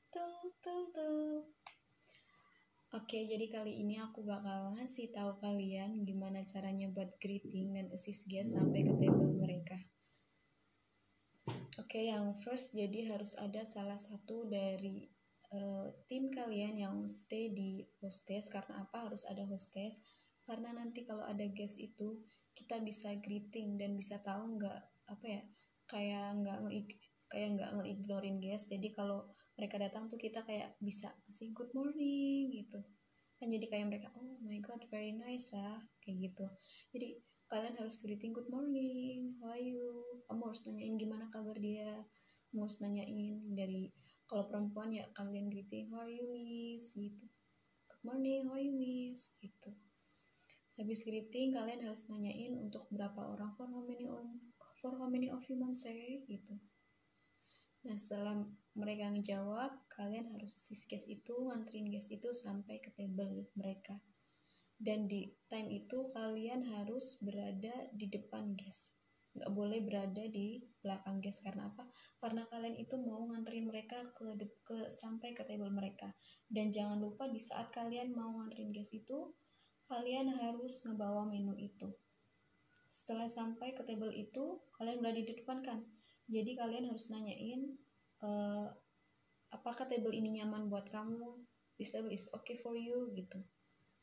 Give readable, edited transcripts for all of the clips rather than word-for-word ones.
Tul, tul, tul. Oke, jadi kali ini aku bakal ngasih tahu kalian gimana caranya buat greeting dan assist guest sampai ke table mereka. Oke, yang first jadi harus ada salah satu dari tim kalian yang stay di hostess. Karena apa harus ada hostess? Karena nanti kalau ada guest itu kita bisa greeting dan bisa tahu nggak apa ya, kayak nggak ngeignorin guest. Jadi kalau mereka datang tuh kita kayak bisa sing good morning gitu kan, jadi kayak mereka oh my god very nice kayak gitu. Jadi kalian harus greeting good morning, how are you, kamu harus nanyain gimana kabar dia, kamu harus nanyain dari, kalau perempuan ya kalian greeting how are you miss gitu, good morning how are you miss gitu. Habis greeting kalian harus nanyain untuk berapa orang, for how many of you mom say gitu. Nah setelah mereka ngejawab, kalian harus assist guest itu, nganterin guest itu sampai ke table mereka. Dan di time itu kalian harus berada di depan guest, nggak boleh berada di belakang guest. Karena apa? Karena kalian itu mau nganterin mereka sampai ke table mereka. Dan jangan lupa di saat kalian mau nganterin guest itu, kalian harus ngebawa menu itu. Setelah sampai ke table itu, kalian berada di depan kan, jadi kalian harus nanyain apakah table ini nyaman buat kamu, this table is okay for you gitu.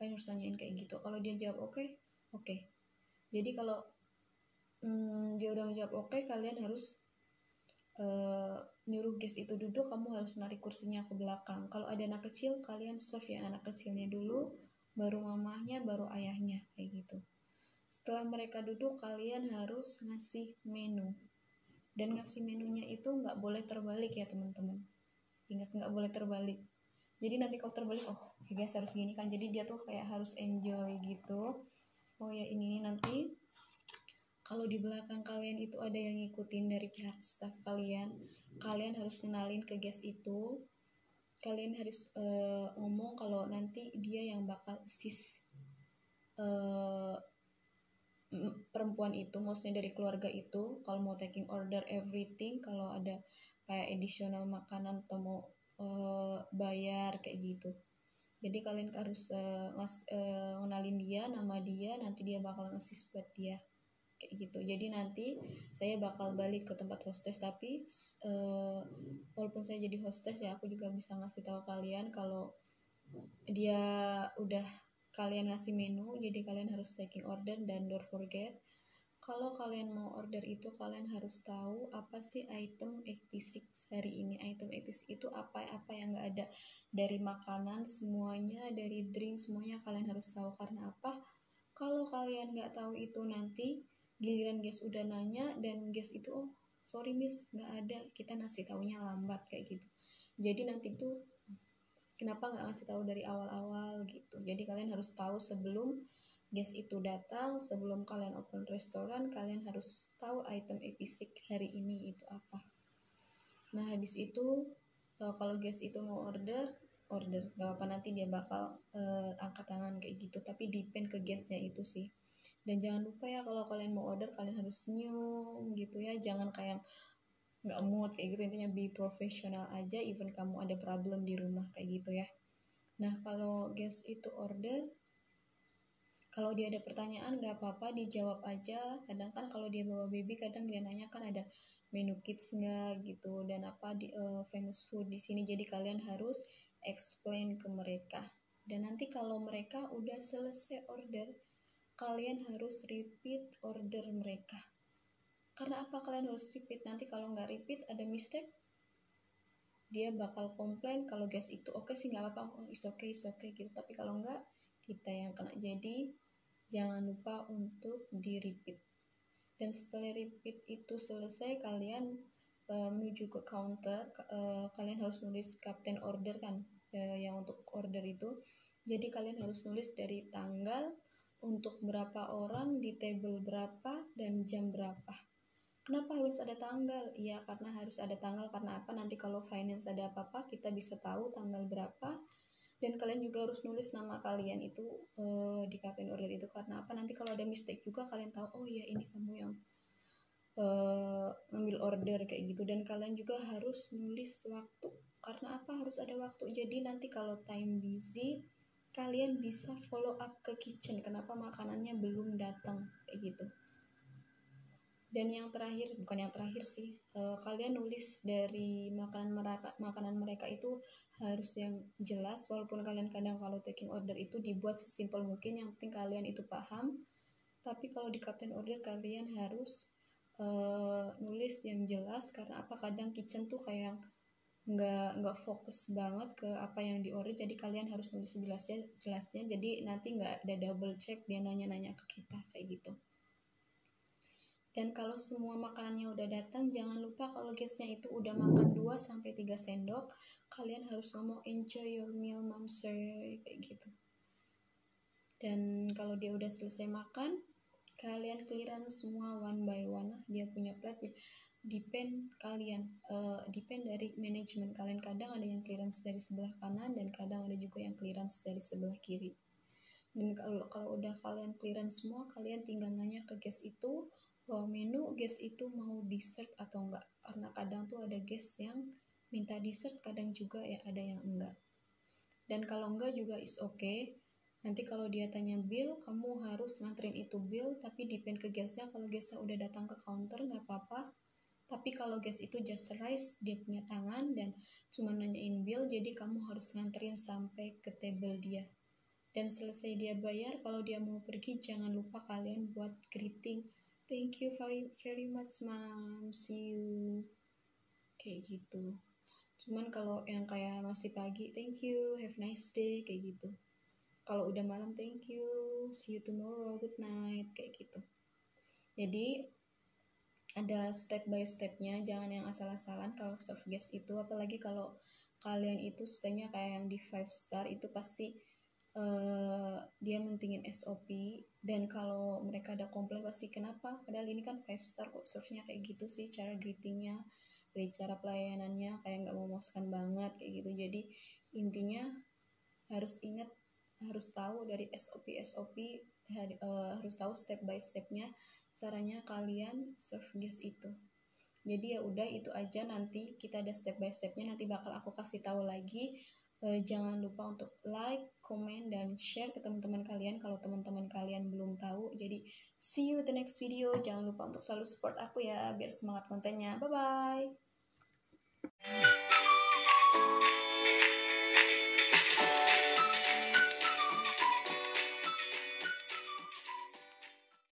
Kalian harus tanyain kayak gitu. Kalau dia jawab oke. Jadi kalau dia udah jawab oke, kalian harus nyuruh guest itu duduk. Kamu harus narik kursinya ke belakang. Kalau ada anak kecil, kalian serve ya anak kecilnya dulu, baru mamahnya, baru ayahnya kayak gitu. Setelah mereka duduk, kalian harus ngasih menu. Dan ngasih menunya itu nggak boleh terbalik ya teman-teman. Ingat, nggak boleh terbalik. Jadi nanti kalau terbalik, oh guys harus gini kan, jadi dia tuh kayak harus enjoy gitu. Oh ya ini nanti kalau di belakang kalian itu ada yang ngikutin dari pihak staff kalian, kalian harus kenalin ke guest itu. Kalian harus ngomong kalau nanti dia yang bakal assist perempuan itu, maksudnya dari keluarga itu, kalau mau taking order everything, kalau ada kayak additional makanan atau mau bayar kayak gitu. Jadi kalian harus ngenalin dia, nama dia, nanti dia bakal ngasih buat dia kayak gitu. Jadi nanti saya bakal balik ke tempat hostess, tapi walaupun saya jadi hostess ya, aku juga bisa ngasih tahu kalian kalau dia udah kalian ngasih menu, jadi kalian harus taking order. Dan don't forget, kalau kalian mau order itu kalian harus tahu apa sih item 86 hari ini. Item 86 itu apa yang nggak ada, dari makanan semuanya, dari drink semuanya kalian harus tahu. Karena apa? Kalau kalian nggak tahu itu, nanti giliran guest udah nanya dan guest itu oh sorry miss nggak ada, kita ngasih taunya lambat kayak gitu. Jadi nanti tuh kenapa nggak ngasih tahu dari awal-awal gitu. Jadi kalian harus tahu sebelum guest itu datang, sebelum kalian open restoran, kalian harus tahu item basic hari ini itu apa. Nah habis itu kalau guest itu mau order gak apa-apa, nanti dia bakal angkat tangan kayak gitu, tapi depend ke guestnya itu sih. Dan jangan lupa ya, kalau kalian mau order kalian harus senyum gitu ya, jangan kayak nggak mood kayak gitu. Intinya be profesional aja, even kamu ada problem di rumah kayak gitu ya. Nah kalau guest itu order, kalau dia ada pertanyaan nggak apa-apa dijawab aja. Kadang kan kalau dia bawa baby, kadang dia nanya kan ada menu kids nggak gitu, dan apa di famous food di sini. Jadi kalian harus explain ke mereka. Dan nanti kalau mereka udah selesai order, kalian harus repeat order mereka. Karena apa kalian harus repeat? Nanti kalau nggak repeat ada mistake, dia bakal komplain kalau guys itu oke sih nggak apa-apa, oh, it's okay gitu. Tapi kalau nggak, kita yang kena. Jadi jangan lupa untuk di repeat. Dan setelah repeat itu selesai, kalian menuju ke counter. Kalian harus nulis captain order kan, yang untuk order itu. Jadi kalian harus nulis dari tanggal, untuk berapa orang, di table berapa, dan jam berapa. Kenapa harus ada tanggal? Iya, karena harus ada tanggal. Karena apa? Nanti kalau finance ada apa-apa, kita bisa tahu tanggal berapa. Dan kalian juga harus nulis nama kalian itu di captain order itu. Karena apa? Nanti kalau ada mistake juga kalian tahu, oh ya ini kamu yang ngambil order kayak gitu. Dan kalian juga harus nulis waktu Karena apa harus ada waktu? Jadi nanti kalau time busy kalian bisa follow up ke kitchen, kenapa makanannya belum datang kayak gitu. Dan yang terakhir, bukan yang terakhir sih, kalian nulis dari makanan mereka itu harus yang jelas, walaupun kalian kadang kalau taking order itu dibuat sesimpel mungkin, yang penting kalian itu paham. Tapi kalau di captain order kalian harus nulis yang jelas, karena apa, kadang kitchen tuh kayak nggak fokus banget ke apa yang di order, jadi kalian harus nulis jelasnya, jadi nanti nggak ada double check dia nanya-nanya ke kita kayak gitu. Dan kalau semua makanannya udah datang, jangan lupa kalau guestnya itu udah makan 2-3 sendok, kalian harus ngomong enjoy your meal mom sir kayak gitu. Dan kalau dia udah selesai makan, kalian clearance semua one by one. Dia punya plate ya, depend dari manajemen kalian. Kadang ada yang clearance dari sebelah kanan dan kadang ada juga yang clearance dari sebelah kiri. Dan kalau udah kalian clearance semua, kalian tinggal nanya ke guest itu menu guest itu mau dessert atau enggak, karena kadang tuh ada guest yang minta dessert, kadang juga ya ada yang enggak. Dan kalau enggak juga is okay. Nanti kalau dia tanya bill, kamu harus nganterin itu bill, tapi depend ke guestnya. Kalau guestnya udah datang ke counter nggak apa-apa, tapi kalau guest itu just arrive, dia punya tangan dan cuma nanyain bill, jadi kamu harus nganterin sampai ke table dia. Dan selesai dia bayar, kalau dia mau pergi, jangan lupa kalian buat greeting. Thank you very, very much, mom. See you. Kayak gitu. Cuman kalau yang kayak masih pagi, thank you, have nice day, kayak gitu. Kalau udah malam, thank you, see you tomorrow, good night, kayak gitu. Jadi ada step by stepnya, jangan yang asal-asalan kalau serve guest itu. Apalagi kalau kalian itu stay-nya kayak yang di 5 star, itu pasti dia mentingin SOP. Dan kalau mereka ada komplain pasti kenapa, padahal ini kan 5 star kok serve-nya kayak gitu sih, cara greetingnya, dari cara pelayanannya kayak nggak memuaskan banget kayak gitu. Jadi intinya harus ingat, harus tahu dari SOP harus tahu step by stepnya caranya kalian serve guest itu. Jadi ya udah itu aja, nanti kita ada step by stepnya, nanti bakal aku kasih tahu lagi. Jangan lupa untuk like, comment, dan share ke teman-teman kalian kalau teman-teman kalian belum tahu. Jadi see you the next video. Jangan lupa untuk selalu support aku ya biar semangat kontennya. Bye bye.